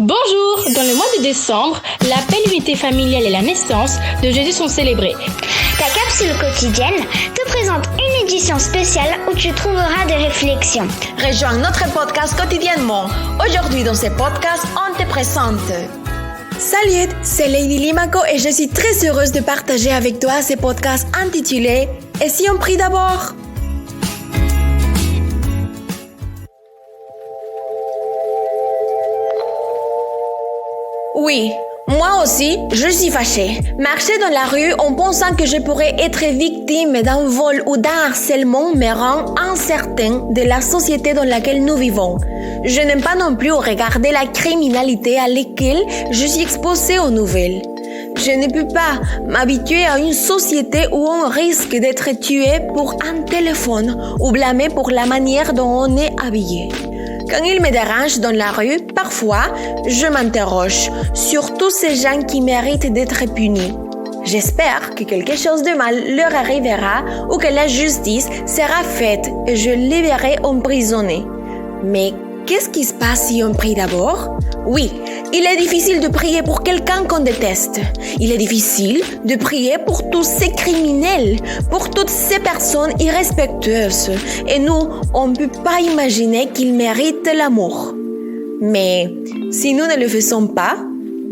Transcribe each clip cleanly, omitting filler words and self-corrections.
Bonjour! Dans le mois de décembre, l'appel unité familiale et la naissance de Jésus sont célébrés. Ta capsule quotidienne te présente une édition spéciale où tu trouveras des réflexions. Rejoins notre podcast quotidiennement. Aujourd'hui dans ce podcast, on te présente... Salut, c'est Lady Limaco et je suis très heureuse de partager avec toi ce podcast intitulé « Et si on prie d'abord ?» Oui, moi aussi, je suis fâchée. Marcher dans la rue en pensant que je pourrais être victime d'un vol ou d'un harcèlement me rend incertain de la société dans laquelle nous vivons. Je n'aime pas non plus regarder la criminalité à laquelle je suis exposée aux nouvelles. Je ne peux pas m'habituer à une société où on risque d'être tué pour un téléphone ou blâmé pour la manière dont on est habillé. Quand il me dérange dans la rue, parfois, je m'interroge sur tous ces gens qui méritent d'être punis. J'espère que quelque chose de mal leur arrivera ou que la justice sera faite et je les verrai emprisonnés. Mais qu'est-ce qui se passe si on prie d'abord? Oui, il est difficile de prier pour quelqu'un qu'on déteste. Il est difficile de prier pour tous ces criminels, pour toutes ces personnes irrespectueuses. Et nous, on ne peut pas imaginer qu'ils méritent l'amour. Mais si nous ne le faisons pas,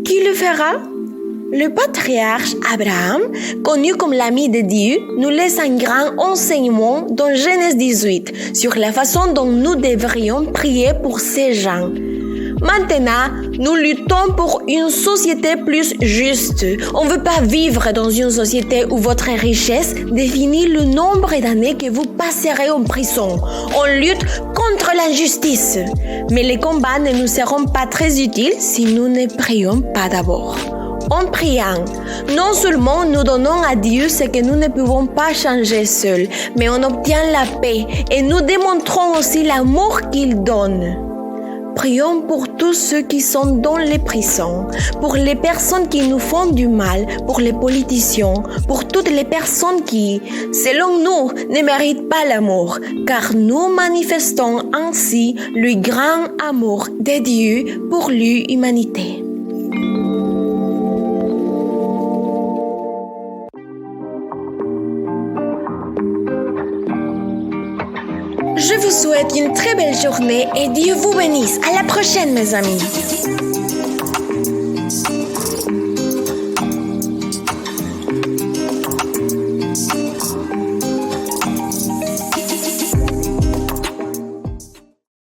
qui le fera? Le patriarche Abraham, connu comme l'ami de Dieu, nous laisse un grand enseignement dans Genèse 18 sur la façon dont nous devrions prier pour ces gens. Maintenant, nous luttons pour une société plus juste. On ne veut pas vivre dans une société où votre richesse définit le nombre d'années que vous passerez en prison. On lutte contre l'injustice. Mais les combats ne nous seront pas très utiles si nous ne prions pas d'abord. En priant, non seulement nous donnons à Dieu ce que nous ne pouvons pas changer seuls, mais on obtient la paix et nous démontrons aussi l'amour qu'il donne. Prions pour tous ceux qui sont dans les prisons, pour les personnes qui nous font du mal, pour les politiciens, pour toutes les personnes qui, selon nous, ne méritent pas l'amour, car nous manifestons ainsi le grand amour de Dieu pour l'humanité. Je vous souhaite une très belle journée et Dieu vous bénisse. À la prochaine, mes amis.